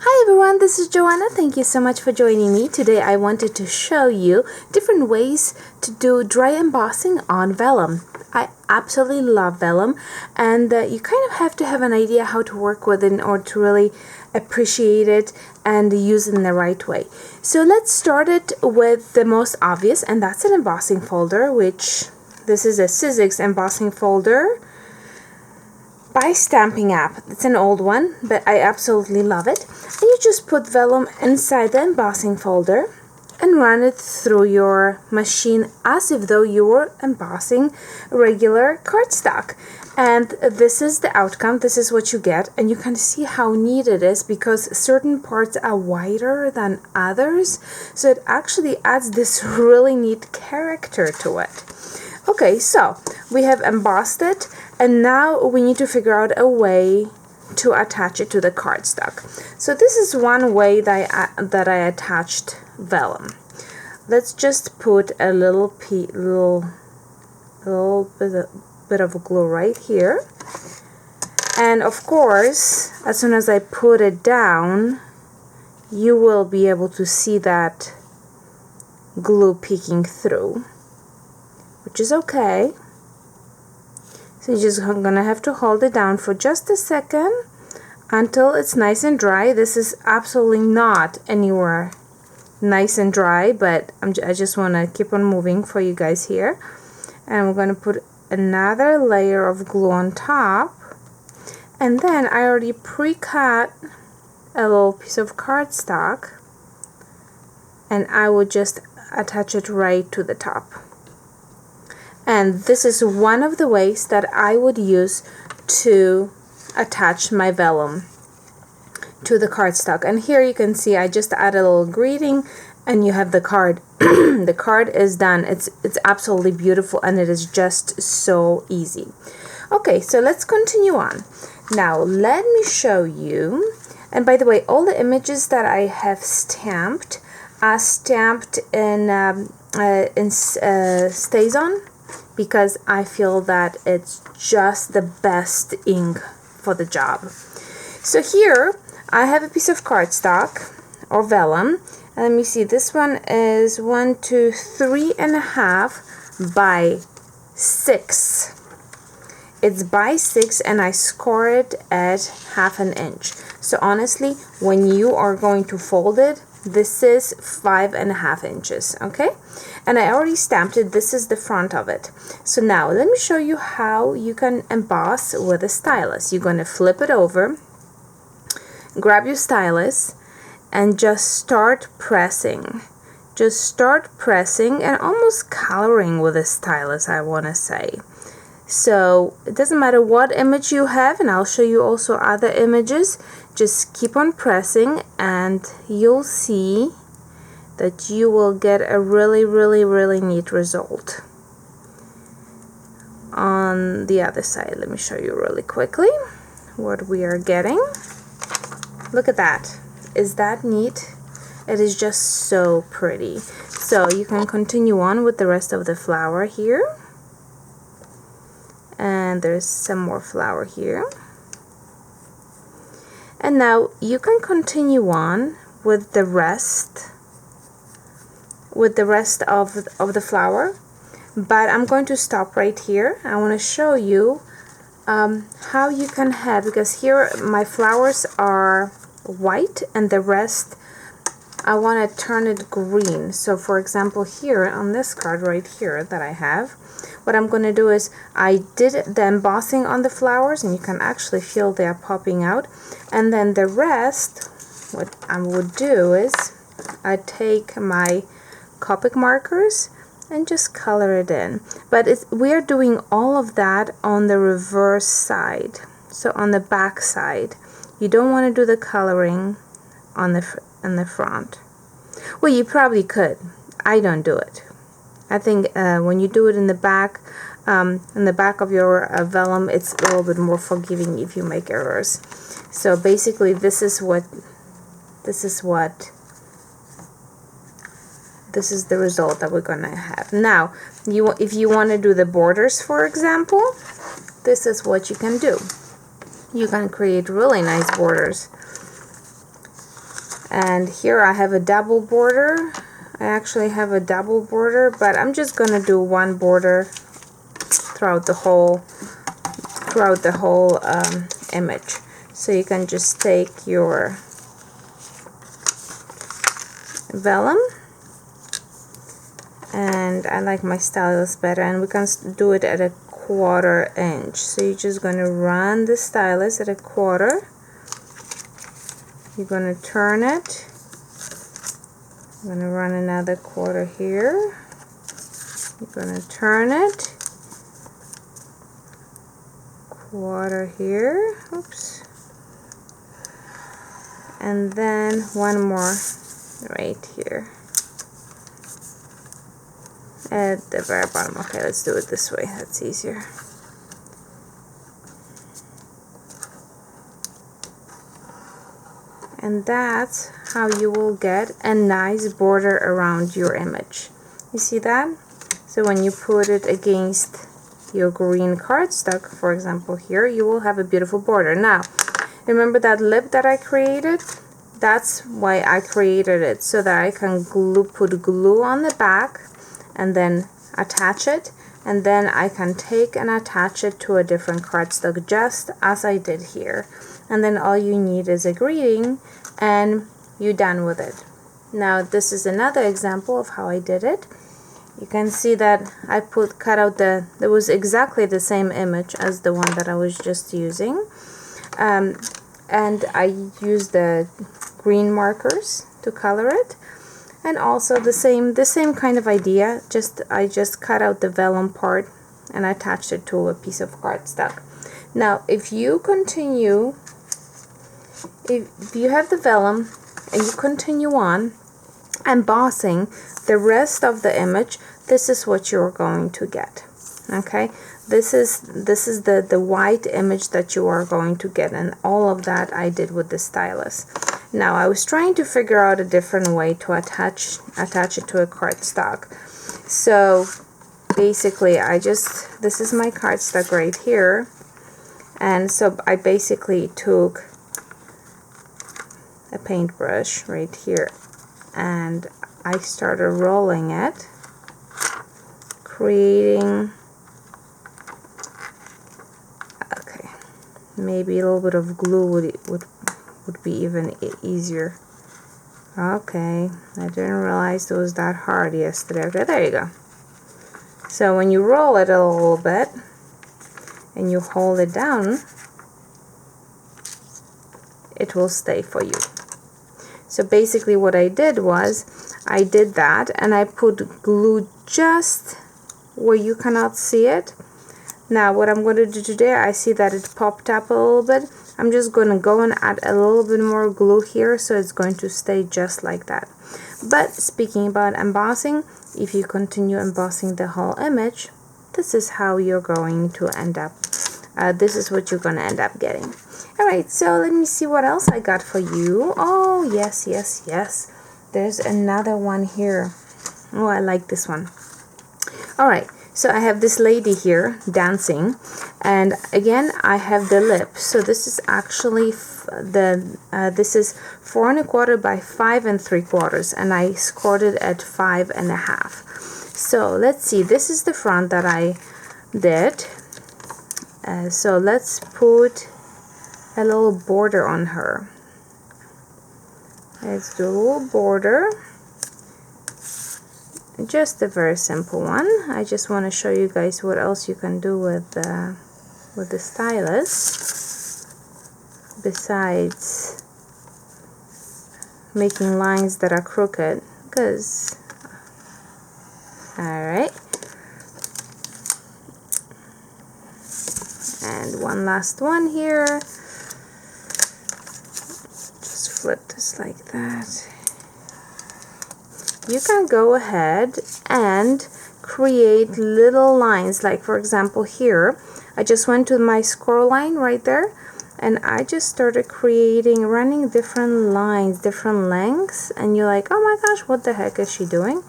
Hi everyone, this is Joanna. Thank you so much for joining me. Today I wanted to show you different ways to do dry embossing on vellum. I absolutely love vellum, and you kind of have to have an idea how to work with it in order to really appreciate it and use it in the right way. So let's start it with the most obvious, and that's an embossing folder, which this is a Sizzix embossing folder by Stamping App. It's an old one, but I absolutely love it. And you just put vellum inside the embossing folder and run it through your machine as if though you were embossing regular cardstock. And this is the outcome. This is what you get, and you can see how neat it is because certain parts are wider than others, so it actually adds this really neat character to it. Okay, so we have embossed it, and now we need to figure out a way to attach it to the cardstock. So this is one way that I attached vellum. Let's just put a little bit of glue right here, and of course, as soon as I put it down, you will be able to see that glue peeking through, which is okay. So you're just gonna have to hold it down for just a second until it's nice and dry. This is absolutely not anywhere nice and dry, but I just want to keep on moving for you guys here. And we're going to put another layer of glue on top, and then I already pre-cut a little piece of cardstock, and I will just attach it right to the top. And this is one of the ways that I would use to attach my vellum to the cardstock. And here you can see I just add a little greeting, and you have the card. The card is done. It's absolutely beautiful, and it is just so easy. Okay, so let's continue on. Now let me show you, and by the way, all the images that I have stamped are stamped in StazOn, because I feel that it's just the best ink for the job. So here I have a piece of cardstock or vellum, and let me see, this one is 3.5 by 6. It's by 6, and I score it at 1/2 inch. So honestly, when you are going to fold it, this is 5.5 inches, okay? And I already stamped it. This is the front of it. So now let me show you how you can emboss with a stylus. You're going to flip it over, grab your stylus, and just start pressing. Just start pressing and almost coloring with a stylus, I want to say. So it doesn't matter what image you have, and I'll show you also other images. Just keep on pressing, and you'll see that you will get a really neat result. On the other side, let me show you really quickly what we are getting. Look at that. Is that neat? It is just so pretty. So you can continue on with the rest of the flower here. And there's some more flower here. And now you can continue on with the rest of the flower, but I'm going to stop right here. I want to show you how you can have, because here my flowers are white and the rest I want to turn it green. So for example, here on this card right here that I have, what I'm going to do is I did the embossing on the flowers, and you can actually feel they are popping out. And then the rest, what I would do is I take my Copic markers and just color it in. But we are doing all of that on the reverse side, so on the back side. You don't want to do the coloring on the front. Well, you probably could. I don't do it. I think when you do it in the back of your vellum, it's a little bit more forgiving if you make errors. So basically, this is the result that we're gonna have. Now, if you want to do the borders, for example, this is what you can do. You can create really nice borders. And here I have a double border. I actually have a double border, but I'm just gonna do one border throughout the whole image. So you can just take your vellum, and I like my stylus better, and we can do it at 1/4 inch. So you're just going to run the stylus at 1/4. You're going to turn it. I'm going to run another 1/4 here. You're going to turn it. 1/4 here. Oops. And then one more right here at the very bottom. Okay, let's do it this way, that's easier. And that's how you will get a nice border around your image. You see that? So when you put it against your green cardstock, for example here, you will have a beautiful border. Now remember that lip that I created? That's why I created it, so that I can put glue on the back and then attach it, and then I can take and attach it to a different cardstock, just as I did here. And then all you need is a greeting and you're done with it. Now this is another example of how I did it. You can see that I cut out there was exactly the same image as the one that I was just using. And I used the green markers to color it, and also the same kind of idea, I just cut out the vellum part and attached it to a piece of cardstock. Now if you have the vellum and you continue on embossing the rest of the image, this is what you're going to get. Okay, this is the white image that you are going to get, and all of that I did with the stylus. Now I was trying to figure out a different way to attach it to a cardstock. So basically this is my cardstock right here, and so I basically took a paintbrush right here and I started rolling it, creating, okay, maybe a little bit of glue would be even easier. Okay, I didn't realize it was that hard yesterday. Okay, there you go. So when you roll it a little bit and you hold it down, it will stay for you. So basically what I did was I did that and I put glue just where you cannot see it. Now what I'm going to do today, I see that it popped up a little bit. I'm just going to go and add a little bit more glue here, so it's going to stay just like that. But speaking about embossing, if you continue embossing the whole image, this is how you're going to end up. This is what you're going to end up getting. Alright, so let me see what else I got for you. Oh, yes. There's another one here. Oh, I like this one. Alright, so I have this lady here dancing, and again I have the lip. So this is actually this is 4 1/4 by 5 3/4, and I scored it at 5 1/2. So let's see, this is the front that I did. So let's put a little border on her. Let's do a little border, just a very simple one. I just want to show you guys what else you can do with the stylus besides making lines that are crooked. Because alright, and one last one here. Just flip this like that. You can go ahead and create little lines, like for example here I just went to my score line right there and I just started running different lines, different lengths, and you're like, oh my gosh, what the heck is she doing?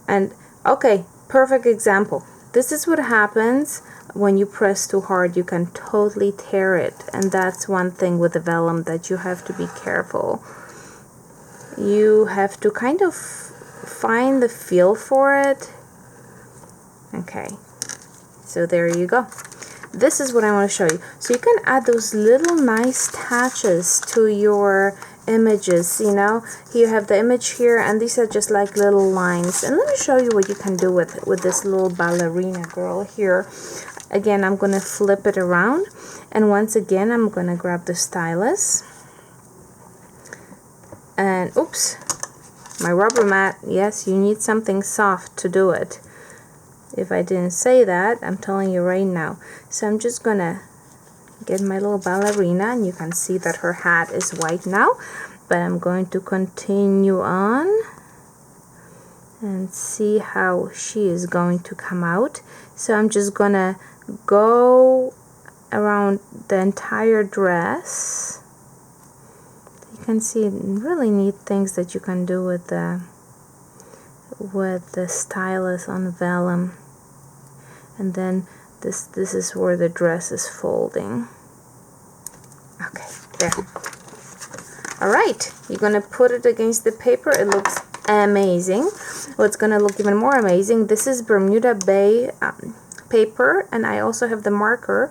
And okay, perfect example. This is what happens when you press too hard. You can totally tear it, and that's one thing with the vellum that you have to be careful. you have to kind of find the feel for it. Okay, so there you go. This is what I want to show you. So you can add those little nice touches to your images. You know, you have the image here, and these are just like little lines. And let me show you what you can do with this little ballerina girl here. Again, I'm going to flip it around, and once again I'm going to grab the stylus, and oops, my rubber mat. Yes, you need something soft to do it. If I didn't say that, I'm telling you right now. So I'm just gonna get my little ballerina, and you can see that her hat is white now, but I'm going to continue on and see how she is going to come out. So I'm just gonna go around the entire dress. You can see really neat things that you can do with the stylus on vellum. And then this is where the dress is folding. Okay, there. Alright, you're gonna put it against the paper. It looks amazing. What's gonna look even more amazing, this is Bermuda Bay paper, and I also have the marker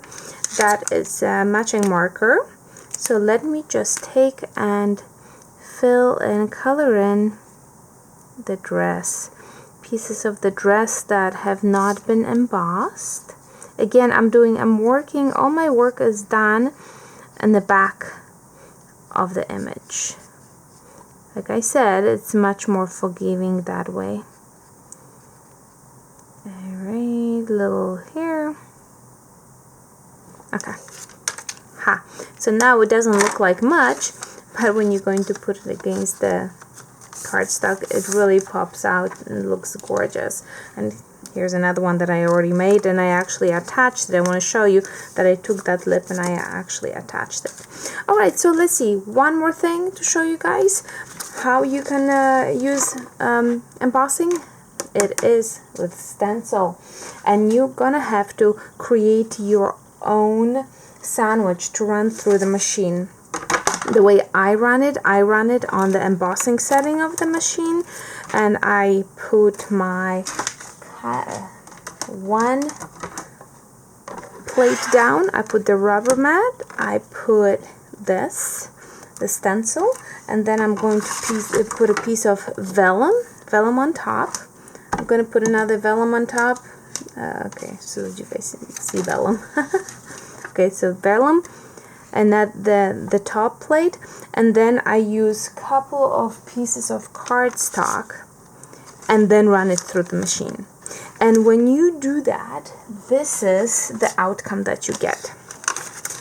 that is a matching marker. So let me just take and fill and color in the dress, pieces of the dress that have not been embossed. Again, I'm working, all my work is done in the back of the image. Like I said, it's much more forgiving that way. Alright, little here. Okay. Ha. So now it doesn't look like much, but when you're going to put it against the cardstock, it really pops out and looks gorgeous. And here's another one that I already made, and I actually attached it. I want to show you that I took that lip and I actually attached it. Alright, so let's see, one more thing to show you guys how you can use embossing. It is with stencil, and you're gonna have to create your own sandwich to run through the machine. The way I run it on the embossing setting of the machine, and I put my one plate down, I put the rubber mat, I put the stencil, and then I'm going to put a piece of vellum on top. I'm going to put another vellum on top. Okay, so you guys see vellum. Okay, so vellum, and that the top plate, and then I use a couple of pieces of cardstock and then run it through the machine. And when you do that, this is the outcome that you get.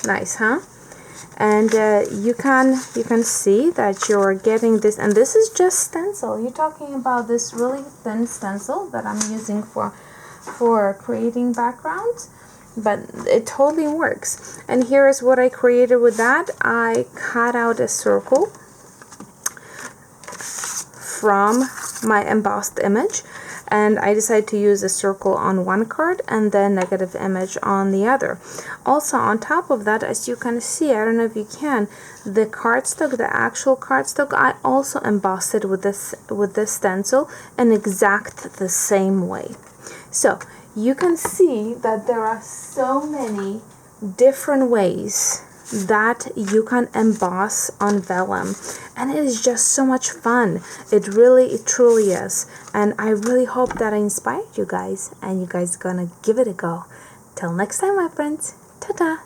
Nice, huh? And you can see that you're getting this, and this is just stencil. You're talking about this really thin stencil that I'm using for creating backgrounds, but it totally works. And here's what I created with that. I cut out a circle from my embossed image, and I decided to use a circle on one card and then negative image on the other. Also on top of that, as you can see, I don't know if you can, the cardstock, the actual cardstock, I also embossed it with this stencil in exact the same way. So you can see that there are so many different ways that you can emboss on vellum, and it is just so much fun. It truly is, and I really hope that I inspired you guys, and you guys are gonna give it a go. Till next time, my friends. Ta-ta.